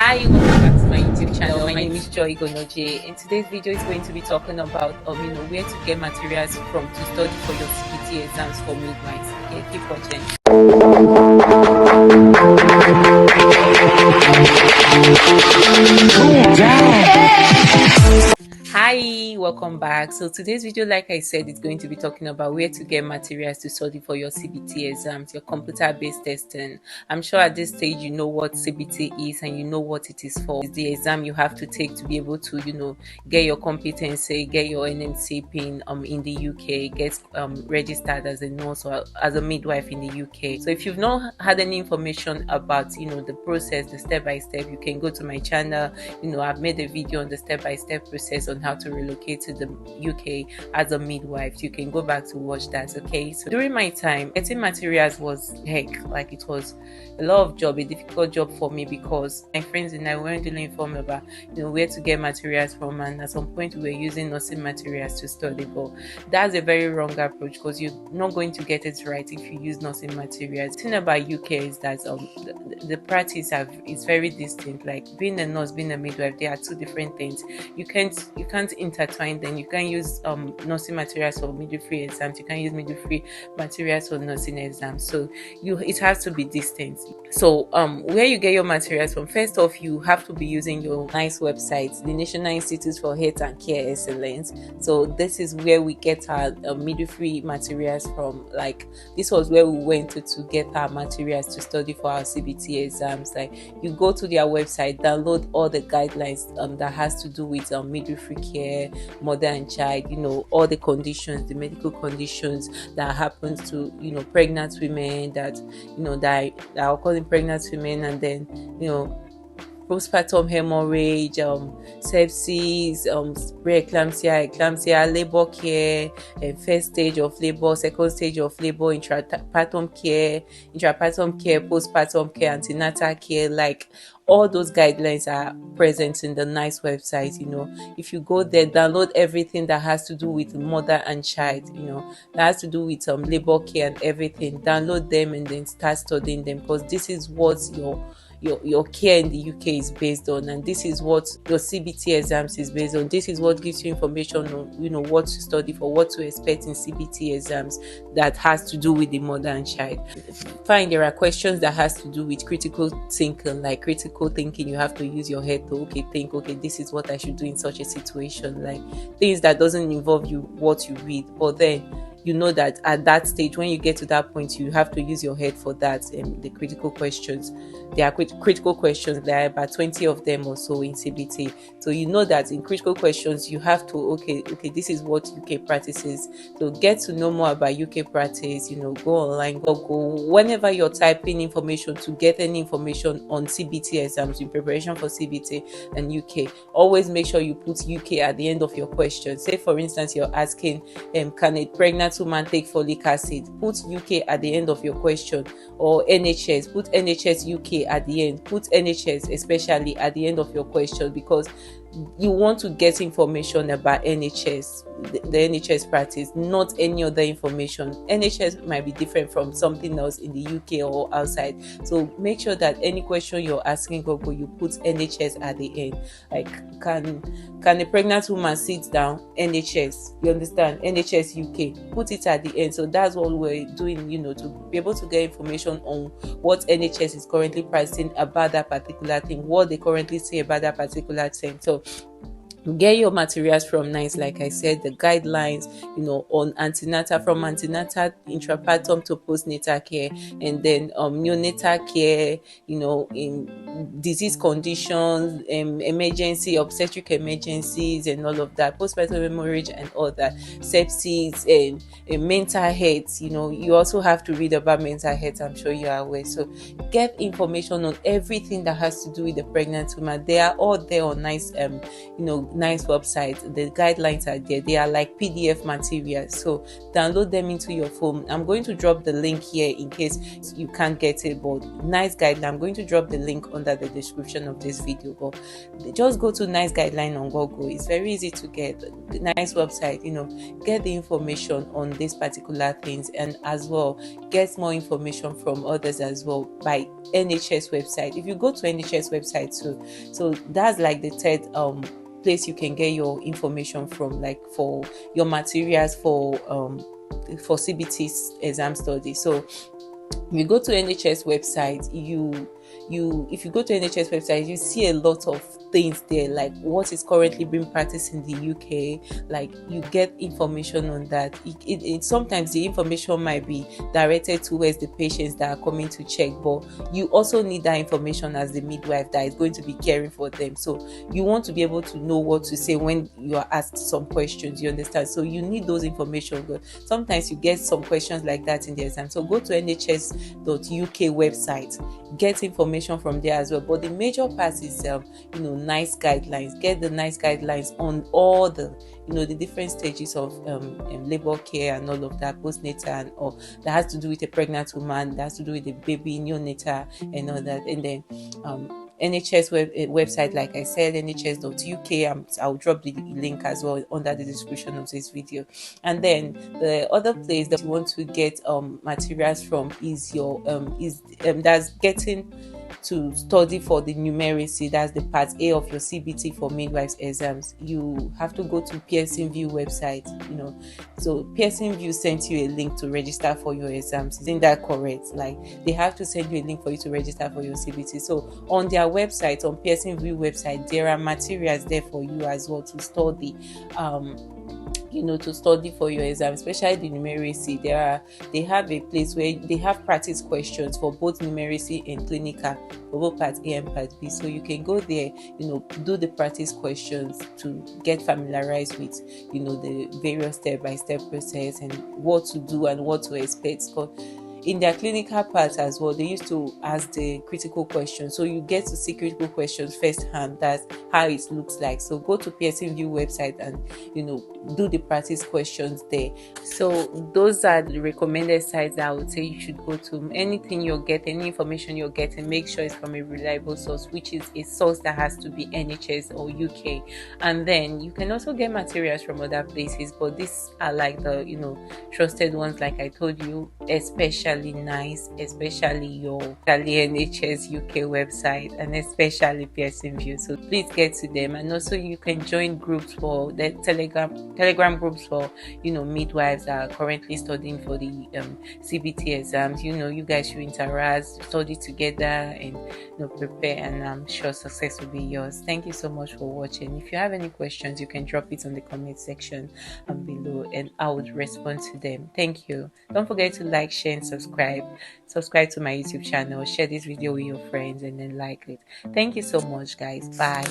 Hi, welcome back to my YouTube channel. My name is Joy Gonoje. In today's video is going to be talking about where to get materials from to study for your CBT exams for midwives. Okay, keep watching. Hi, welcome back. So today's video, like I said, is going to be talking about where to get materials to study for your CBT exams, your computer-based testing. I'm sure at this stage you know what CBT is and you know what it is for. It's the exam you have to take to be able to, get your competency, get your NMC pin in the UK, get registered as a nurse or as a midwife in the UK. So if you've not had any information about the process, the step-by-step, you can go to my channel. I've made a video on the step-by-step process on how to relocate to the UK as a midwife. You can go back to watch that. Okay, so during my time, getting materials was it was a lot of job, a difficult job for me, because my friends and I weren't really informed about where to get materials from, and at some point we were using nursing materials to study. But that's a very wrong approach, because you're not going to get it right if you use nursing materials. The thing about UK is that the practice is very distinct. Like being a nurse, being a midwife, they are two different things. You can't intertwine them. You can't use nursing materials for midwifery exams. You can't use midwifery materials for nursing exams. So it has to be distinct. So where you get your materials from, first off, you have to be using your nice website, the National Institute for Health and Care Excellence. So this is where we get our midwifery materials from. Like this was where we went to get our materials to study for our CBT exams. Like you go to their website, download all the guidelines that has to do with midwifery care, mother and child, all the conditions, the medical conditions that happens to pregnant women, that that are causing pregnant women, and then postpartum hemorrhage, sepsis, preeclampsia, labor care, first stage of labor, second stage of labor, intrapartum care, postpartum care, antenatal care. Like all those guidelines are present in the NICE website. If you go there, download everything that has to do with mother and child, that has to do with labor care and everything. Download them and then start studying them, because this is what your care in the UK is based on, and this is what your CBT exams is based on. This is what gives you information on what to study for, what to expect in CBT exams that has to do with the mother and child. Fine, there are questions that has to do with critical thinking. Like critical thinking, you have to use your head to think, this is what I should do in such a situation. Like things that doesn't involve what you read, but then that at that stage, when you get to that point, you have to use your head for that. The critical questions, there are critical questions. There are about 20 of them or so in CBT. So that in critical questions, you have to this is what UK practices. So get to know more about UK practice. Go online, go whenever you're typing information to get any information on CBT exams in preparation for CBT and UK. Always make sure you put UK at the end of your question. Say for instance, you're asking, can a pregnant woman take folic acid? Put UK at the end of your question. Or NHS, put NHS UK at the end. Put NHS especially at the end of your question, because you want to get information about NHS, the NHS practice, not any other information. NHS might be different from something else in the UK or outside. So make sure that any question you're asking Google, you put NHS at the end. Like, can a pregnant woman sit down? NHS, you understand? NHS UK, put it at the end. So that's what we're doing, to be able to get information on what NHS is currently pricing about that particular thing, what they currently say about that particular thing. So get your materials from NICE, like I said, the guidelines, on antenatal, from antenatal, intrapartum to postnatal care, and then neonatal care, in disease conditions, emergency, obstetric emergencies, and all of that, postpartum hemorrhage and all that, sepsis, and mental health. You also have to read about mental health. I'm sure you are aware. So get information on everything that has to do with the pregnant woman. They are all there on NICE, NICE website, the guidelines are there. They are like PDF materials, so download them into your phone. I'm going to drop the link here in case you can't get it, but NICE guideline, I'm going to drop the link under the description of this video. But just go to NICE guideline on Google. It's very easy to get. The NICE website, get the information on these particular things, and as well get more information from others as well by NHS website. If you go to NHS website too, so that's like the third place you can get your information from, like for your materials for CBT exam study. So you go to NHS website, if you go to NHS website, you see a lot of things there, like what is currently being practiced in the UK. Like you get information on that. It sometimes the information might be directed towards the patients that are coming to check, but you also need that information as the midwife that is going to be caring for them. So you want to be able to know what to say when you are asked some questions, you understand? So you need those information. But sometimes you get some questions like that in the exam. So go to nhs.uk website, get information from there as well. But the major part is NICE guidelines. Get the NICE guidelines on all the the different stages of labor care and all of that, postnatal and all that has to do with a pregnant woman, that has to do with the baby, neonatal and all that. And then NHS website, like I said, nhs.uk. I'll drop the link as well under the description of this video. And then the other place that you want to get materials from is your that's getting to study for the numeracy. That's the part A of your CBT for midwives exams. You have to go to Pearson VUE website. So Pearson VUE sent you a link to register for your exams. Isn't that correct? Like they have to send you a link for you to register for your CBT. So on their website, on Pearson VUE website, there are materials there for you as well to study. To study for your exam, especially the numeracy. They have a place where they have practice questions for both numeracy and clinical, for both part A and part B. So you can go there, do the practice questions to get familiarized with, the various step-by-step process and what to do and what to expect. Because in their clinical part as well, they used to ask the critical questions, so you get to see critical questions firsthand. That's how it looks like. So go to Pearson VUE website and do the practice questions there. So those are the recommended sites that I would say you should go to. Anything you're getting, any information you're getting, make sure it's from a reliable source, which is a source that has to be NHS or UK. And then you can also get materials from other places, but these are like the trusted ones, like I told you, especially NICE, especially your NHS UK website, and especially Pearson VUE. So please get to them. And also you can join groups for the telegram groups for midwives that are currently studying for the CBT exams. You guys should interact, study together, and prepare, and I'm sure success will be yours. Thank you so much for watching. If you have any questions, you can drop it on the comment section below, and I would respond to them. Thank you. Don't forget to like, share, and subscribe to my YouTube channel. Share this video with your friends and then like it. Thank you so much, guys. Bye.